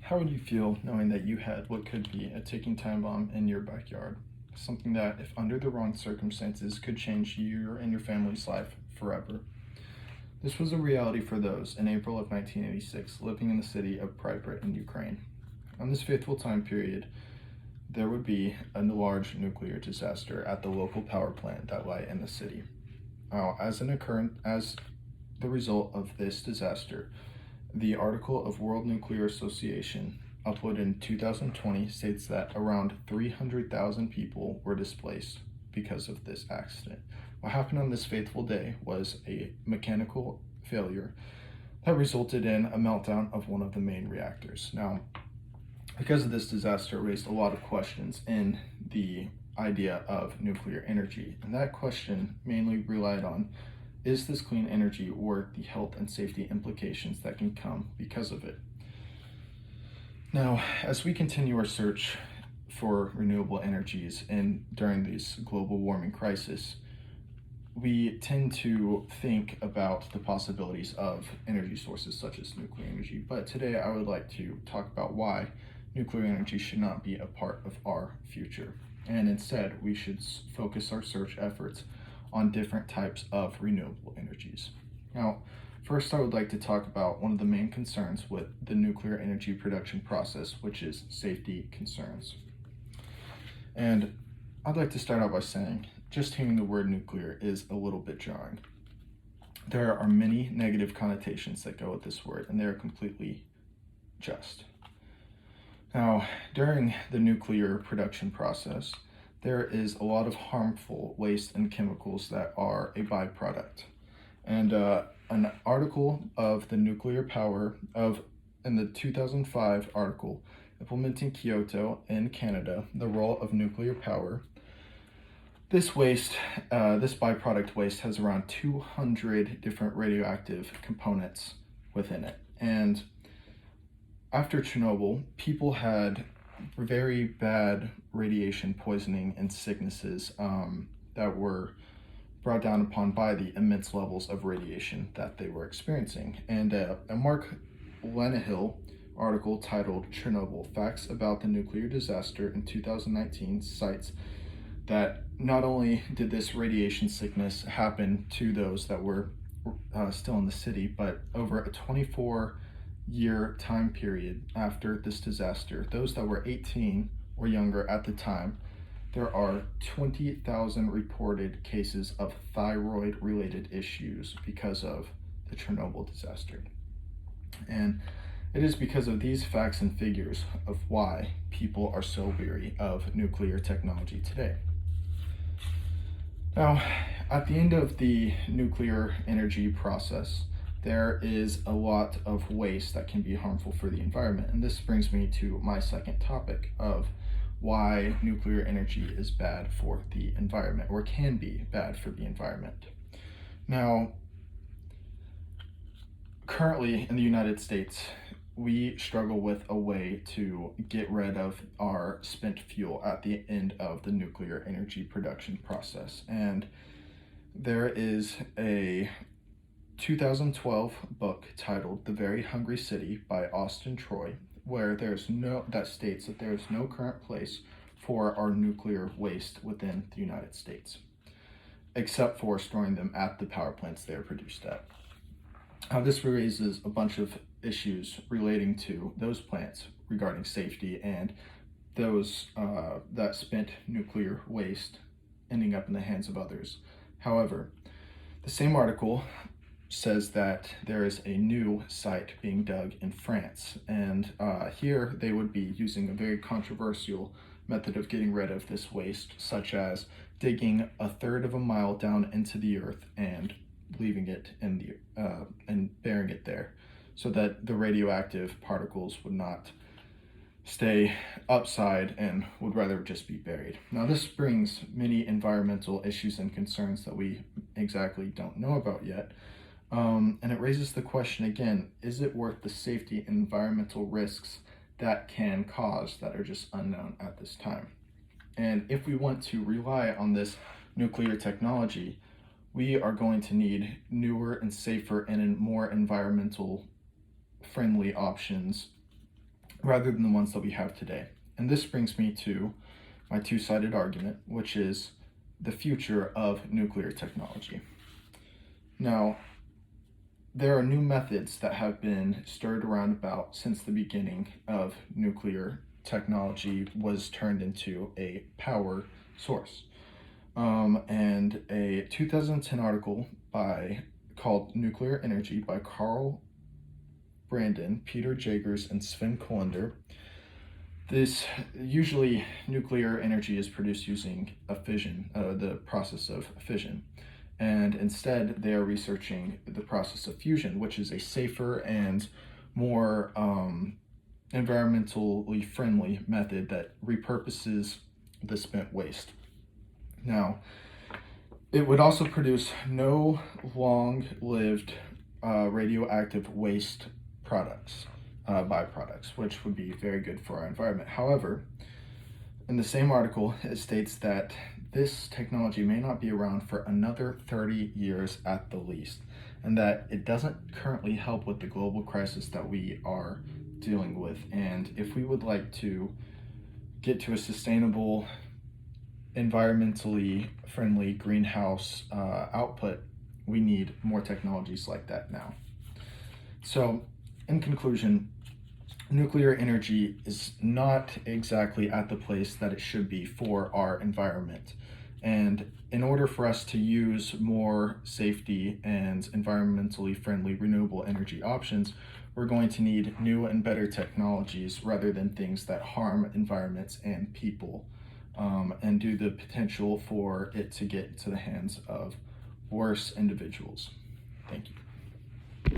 How would you feel knowing that you had what could be a ticking time bomb in your backyard? Something that, if under the wrong circumstances, could change your and your family's life forever. This was a reality for those in April of 1986 living in the city of Pripyat in Ukraine. On this fateful time period, there would be a large nuclear disaster at the local power plant that lay in the city. As the result of this disaster, the article of World Nuclear Association, uploaded in 2020, states that around 300,000 people were displaced because of this accident. What happened on this fateful day was a mechanical failure that resulted in a meltdown of one of the main reactors. Now, because of this disaster, it raised a lot of questions in the idea of nuclear energy, and that question mainly relied on, is this clean energy worth the health and safety implications that can come because of it? Now, as we continue our search for renewable energies and during this global warming crisis, we tend to think about the possibilities of energy sources such as nuclear energy. But today I would like to talk about why nuclear energy should not be a part of our future. And instead, we should focus our search efforts on different types of renewable energies. Now, first I would like to talk about one of the main concerns with the nuclear energy production process, which is safety concerns. And I'd like to start out by saying, just hearing the word nuclear is a little bit jarring. There are many negative connotations that go with this word, and they're completely just. Now, during the nuclear production process, there is a lot of harmful waste and chemicals that are a byproduct. And an article of the nuclear power in the 2005 article, Implementing Kyoto in Canada, the Role of Nuclear Power, this byproduct waste has around 200 different radioactive components within it. And after Chernobyl, people had very bad radiation poisoning and sicknesses that were brought down upon by the immense levels of radiation that they were experiencing. And a Mark Lenihill article titled Chernobyl, Facts About the Nuclear Disaster in 2019 cites that not only did this radiation sickness happen to those that were still in the city, but over a 24-year time period after this disaster, those that were 18 or younger at the time, there are 20,000 reported cases of thyroid-related issues because of the Chernobyl disaster. And it is because of these facts and figures of why people are so weary of nuclear technology today. Now, at the end of the nuclear energy process, there is a lot of waste that can be harmful for the environment. And this brings me to my second topic of why nuclear energy is bad for the environment, or can be bad for the environment. Now, currently in the United States, we struggle with a way to get rid of our spent fuel at the end of the nuclear energy production process. And there is a 2012 book titled The Very Hungry City by Austin Troy, where that states that there is no current place for our nuclear waste within the United States, except for storing them at the power plants they are produced at. This raises a bunch of issues relating to those plants regarding safety and those that spent nuclear waste ending up in the hands of others. However, the same article says that there is a new site being dug in France, and here they would be using a very controversial method of getting rid of this waste, such as digging a third of a mile down into the earth and leaving it in the and burying it there, so that the radioactive particles would not stay upside and would rather just be buried. Now, this brings many environmental issues and concerns that we exactly don't know about yet. And it raises the question again, is it worth the safety and environmental risks that can cause that are just unknown at this time? And if we want to rely on this nuclear technology, we are going to need newer and safer and more environmental friendly options rather than the ones that we have today. And this brings me to my two-sided argument, which is the future of nuclear technology. Now, there are new methods that have been stirred around about since the beginning of nuclear technology was turned into a power source. And a 2010 article called Nuclear Energy by Carl Brandon, Peter Jagers, and Sven Kullander. Usually nuclear energy is produced using the process of fission. And instead they are researching the process of fusion, which is a safer and more environmentally friendly method that repurposes the spent waste. Now, it would also produce no long-lived radioactive waste products, byproducts, which would be very good for our environment. However, in the same article, it states that this technology may not be around for another 30 years at the least, and that it doesn't currently help with the global crisis that we are dealing with. And if we would like to get to a sustainable, environmentally friendly greenhouse output, we need more technologies like that now. So, in conclusion, nuclear energy is not exactly at the place that it should be for our environment. And in order for us to use more safety and environmentally friendly renewable energy options, we're going to need new and better technologies rather than things that harm environments and people, and do the potential for it to get into the hands of worse individuals. Thank you.